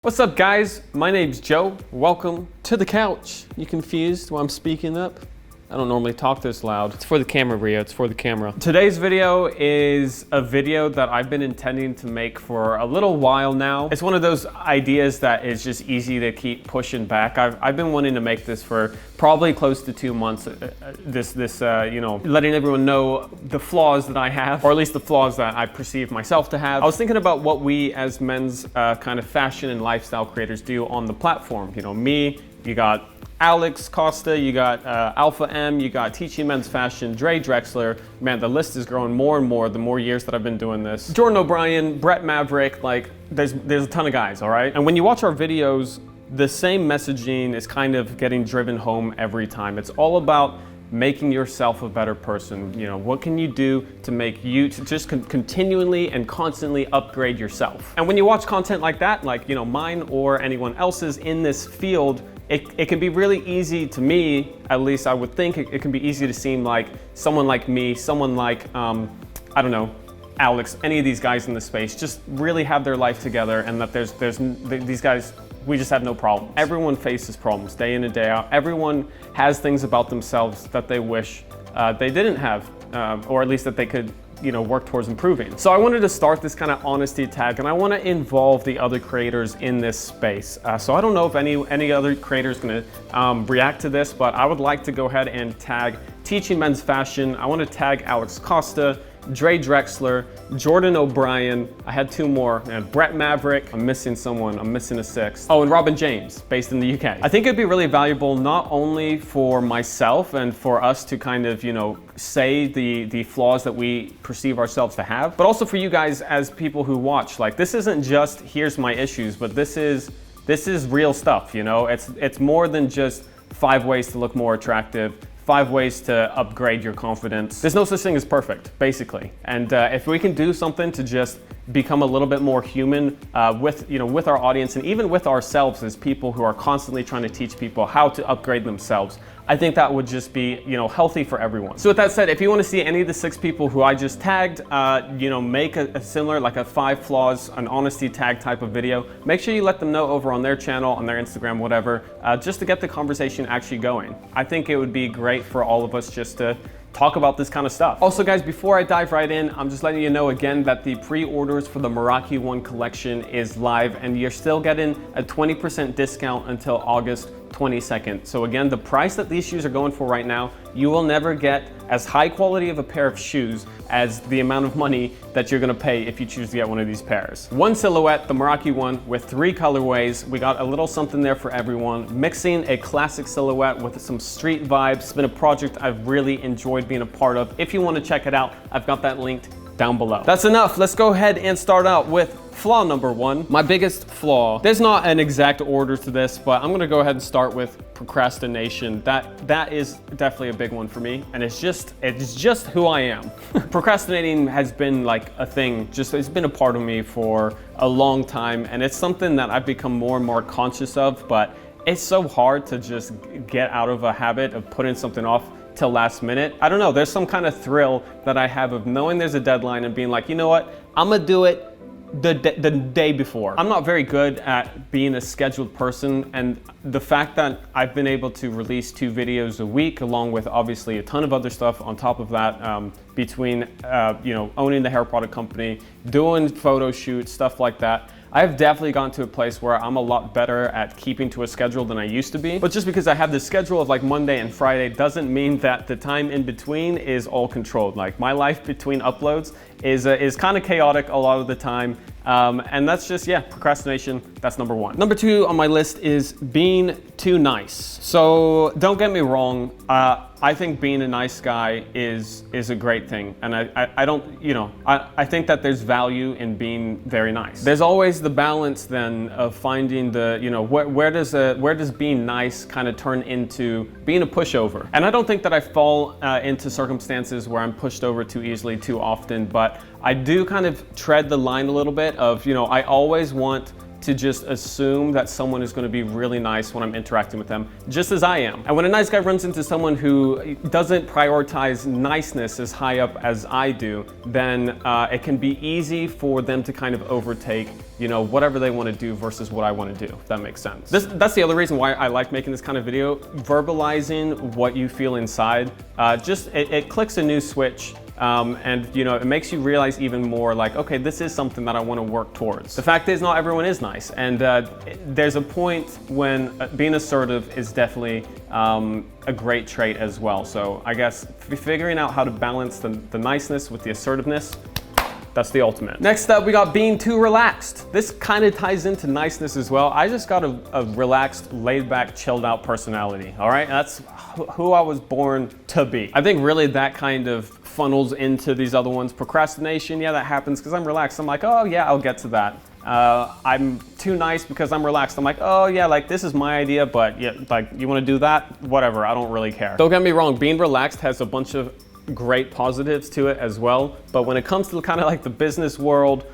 What's up, guys? My name's Joe. Welcome to the couch. You confused while I'm speaking up? I don't normally talk this loud. It's for the camera, Rio. It's for the camera. Today's video is a video that I've been intending to make for a little while now. It's one of those ideas that is just easy to keep pushing back. I've been wanting to make this for probably close to 2 months. Letting everyone know the flaws that I have, or at least the flaws that I perceive myself to have. I was thinking about what we as men's kind of fashion and lifestyle creators do on the platform. You know, me, you got Alex Costa, you got Alpha M, you got Teaching Men's Fashion, Dre Drexler. Man, the list is growing more and more the more years that I've been doing this. Jordan O'Brien, Brett Maverick, like there's a ton of guys, all right? And when you watch our videos, the same messaging is kind of getting driven home every time. It's all about making yourself a better person. You know, what can you do to make you to just continually and constantly upgrade yourself? And when you watch content like that, like, you know, mine or anyone else's in this field, it can be really easy to me, at least I would think, it can be easy to seem like someone like me, someone like, I don't know, Alex, any of these guys in the space just really have their life together, and that these guys, we just have no problems. Everyone faces problems day in and day out. Everyone has things about themselves that they wish they didn't have, or at least that they could, you know, work towards improving. So I wanted to start this kind of honesty tag, and I want to involve the other creators in this space. So I don't know if any other creator is going to react to this, but I would like to go ahead and tag Teaching Men's Fashion. I want to tag Alex Costa, Dre Drexler, Jordan O'Brien. I had 2 more, and Brett Maverick. I'm missing someone. I'm missing a 6th. Oh, and Robin James, based in the UK. I think it'd be really valuable not only for myself and for us to kind of, you know, say the flaws that we perceive ourselves to have, but also for you guys as people who watch. Like, this isn't just here's my issues, but this is real stuff. You know, it's more than just 5 ways to look more attractive. 5 ways to upgrade your confidence. There's no such thing as perfect, basically. And if we can do something to just become a little bit more human with our audience, and even with ourselves as people who are constantly trying to teach people how to upgrade themselves, I think that would just be, you know, healthy for everyone. So with that said, if you want to see any of the 6 people who I just tagged, make a similar, like a 5 flaws, an honesty tag type of video, make sure you let them know over on their channel, on their Instagram, whatever, just to get the conversation actually going. I think it would be great for all of us just to talk about this kind of stuff. Also, guys, before I dive right in, I'm just letting you know again that the pre-orders for the Meraki 1 collection is live, and you're still getting a 20% discount until August 22nd. So again, the price that these shoes are going for right now, you will never get as high quality of a pair of shoes as the amount of money that you're gonna pay if you choose to get one of these pairs. 1 silhouette, the Meraki 1, with 3 colorways. We got a little something there for everyone. Mixing a classic silhouette with some street vibes. It's been a project I've really enjoyed being a part of. If you want to check it out, I've got that linked down below. That's enough. Let's go ahead and start out with flaw number 1. My biggest flaw. There's not an exact order to this, but I'm gonna go ahead and start with procrastination. That is definitely a big one for me, and it's just who I am. Procrastinating has been like a thing, it's been a part of me for a long time, and it's something that I've become more and more conscious of, but it's so hard to just get out of a habit of putting something off till last minute. I don't know, there's some kind of thrill that I have of knowing there's a deadline and being like, you know what, I'm gonna do it the day before. I'm not very good at being a scheduled person, and the fact that I've been able to release 2 videos a week, along with obviously a ton of other stuff on top of that, between owning the hair product company, doing photo shoots, stuff like that, I've definitely gotten to a place where I'm a lot better at keeping to a schedule than I used to be. But just because I have this schedule of like Monday and Friday doesn't mean that the time in between is all controlled. Like, my life between uploads is kind of chaotic a lot of the time. And that's just, procrastination, that's number 1. Number 2 on my list is being too nice. So don't get me wrong, I think being a nice guy is a great thing. And I think that there's value in being very nice. There's always the balance then of finding where does being nice kind of turn into being a pushover? And I don't think that I fall into circumstances where I'm pushed over too easily too often, but I do kind of tread the line a little bit of, I always want to just assume that someone is going to be really nice when I'm interacting with them, just as I am. And when a nice guy runs into someone who doesn't prioritize niceness as high up as I do, then it can be easy for them to kind of overtake, you know, whatever they want to do versus what I want to do, if that makes sense. That's the other reason why I like making this kind of video. Verbalizing what you feel inside, it clicks a new switch. And you know, it makes you realize even more like, okay, this is something that I want to work towards. The fact is, not everyone is nice, and there's a point when being assertive is definitely a great trait as well. So I guess figuring out how to balance the niceness with the assertiveness, that's the ultimate. Next up, we got being too relaxed. This kind of ties into niceness as well. I just got a relaxed, laid back, chilled out personality, all right? That's who I was born to be. I think really that kind of funnels into these other ones. Procrastination, yeah, that happens because I'm relaxed. I'm like, oh yeah, I'll get to that. I'm too nice because I'm relaxed. I'm like, oh yeah, like this is my idea, but yeah, like you want to do that? Whatever, I don't really care. Don't get me wrong, being relaxed has a bunch of great positives to it as well, but when it comes to kind of like the business world,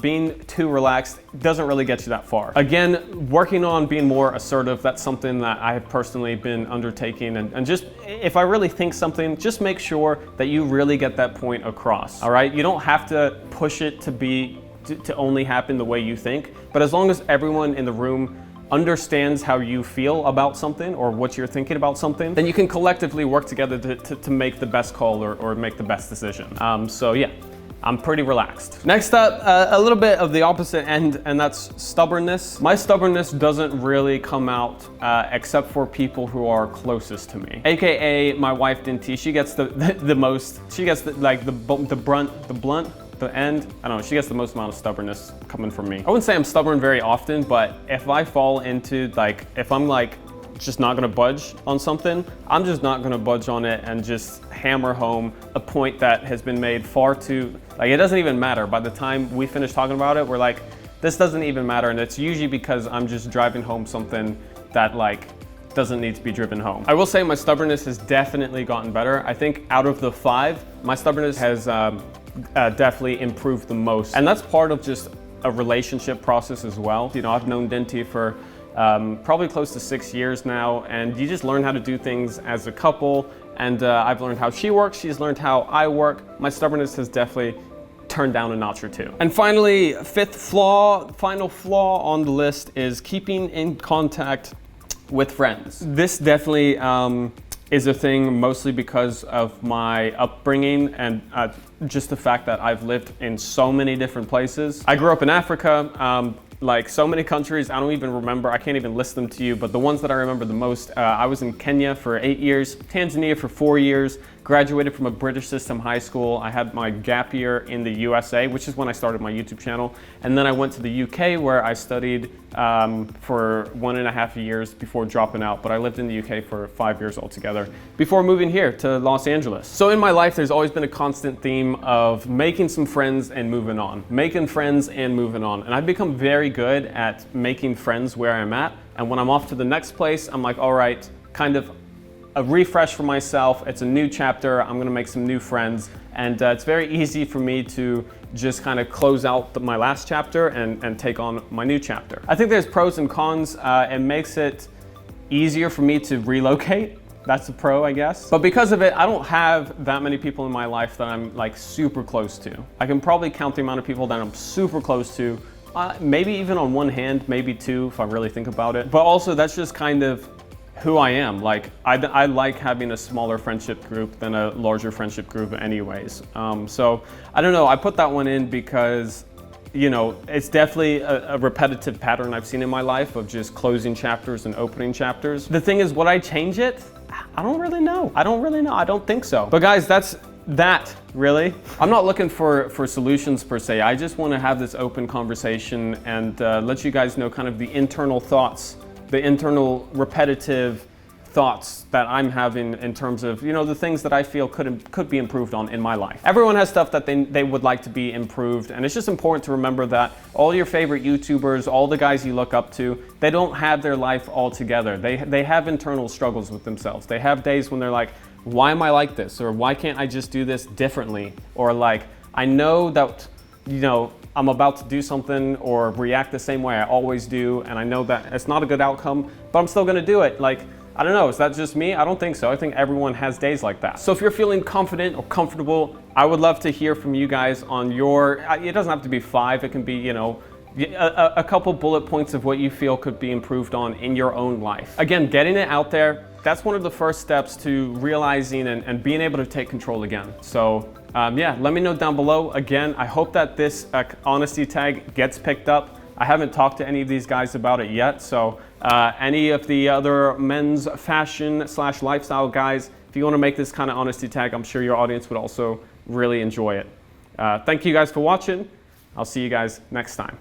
being too relaxed doesn't really get you that far. Again, working on being more assertive, that's something that I have personally been undertaking, and just if I really think something, just make sure that you really get that point across, all right? You don't have to push it to only happen the way you think, but as long as everyone in the room understands how you feel about something or what you're thinking about something, then you can collectively work together to make the best call or make the best decision. So yeah, I'm pretty relaxed. Next up, a little bit of the opposite end, and that's stubbornness. My stubbornness doesn't really come out except for people who are closest to me. AKA my wife Dinty, she gets the most, she gets the end, I don't know, she gets the most amount of stubbornness coming from me. I wouldn't say I'm stubborn very often, but if I fall into if I'm like just not gonna budge on something, I'm just not gonna budge on it and just hammer home a point that has been made far too, like it doesn't even matter. By the time we finish talking about it, we're like, this doesn't even matter. And it's usually because I'm just driving home something that like doesn't need to be driven home. I will say my stubbornness has definitely gotten better. I think out of the 5, my stubbornness has definitely improved the most. And that's part of just a relationship process as well. You know, I've known Dinty for probably close to 6 years now, and you just learn how to do things as a couple. And I've learned how she works, she's learned how I work. My stubbornness has definitely turned down a notch or two. And finally, final flaw on the list is keeping in contact with friends. This definitely is a thing mostly because of my upbringing and just the fact that I've lived in so many different places. I grew up in Africa, like so many countries, I don't even remember, I can't even list them to you, but the ones that I remember the most, I was in Kenya for 8 years, Tanzania for 4 years, graduated from a British system high school. I had my gap year in the USA, which is when I started my YouTube channel. And then I went to the UK where I studied for 1.5 years before dropping out, but I lived in the UK for 5 years altogether before moving here to Los Angeles. So in my life, there's always been a constant theme of making some friends and moving on, making friends and moving on. And I've become very good at making friends where I'm at. And when I'm off to the next place, I'm like, all right, kind of a refresh for myself. It's a new chapter. I'm gonna make some new friends. And it's very easy for me to just kind of close out my last chapter and take on my new chapter. I think there's pros and cons. It makes it easier for me to relocate. That's a pro, I guess. But because of it, I don't have that many people in my life that I'm like super close to. I can probably count the amount of people that I'm super close to, maybe even on one hand, maybe two if I really think about it. But also that's just kind of who I am. Like I like having a smaller friendship group than a larger friendship group anyways. So I don't know, I put that one in because, you know, it's definitely a repetitive pattern I've seen in my life of just closing chapters and opening chapters. The thing is, would I change it? I don't really know. I don't think so. But guys, that's that, really. I'm not looking for solutions per se. I just want to have this open conversation and let you guys know kind of the internal thoughts, the internal repetitive thoughts that I'm having in terms of, you know, the things that I feel could be improved on in my life. Everyone has stuff that they would like to be improved, and it's just important to remember that all your favorite YouTubers, all the guys you look up to, they don't have their life all together. They have internal struggles with themselves. They have days when they're like, why am I like this? Or why can't I just do this differently? Or like, I know that, you know, I'm about to do something or react the same way I always do, and I know that it's not a good outcome, but I'm still gonna do it. Like, I don't know, is that just me? I don't think so. I think everyone has days like that. So if you're feeling confident or comfortable, I would love to hear from you guys on your, it doesn't have to be 5, it can be, you know, a couple bullet points of what you feel could be improved on in your own life. Again, getting it out there, that's one of the first steps to realizing and being able to take control again. So yeah, let me know down below. Again, I hope that this honesty tag gets picked up. I haven't talked to any of these guys about it yet, so any of the other men's fashion / lifestyle guys, if you want to make this kind of honesty tag, I'm sure your audience would also really enjoy it. Thank you guys for watching. I'll see you guys next time.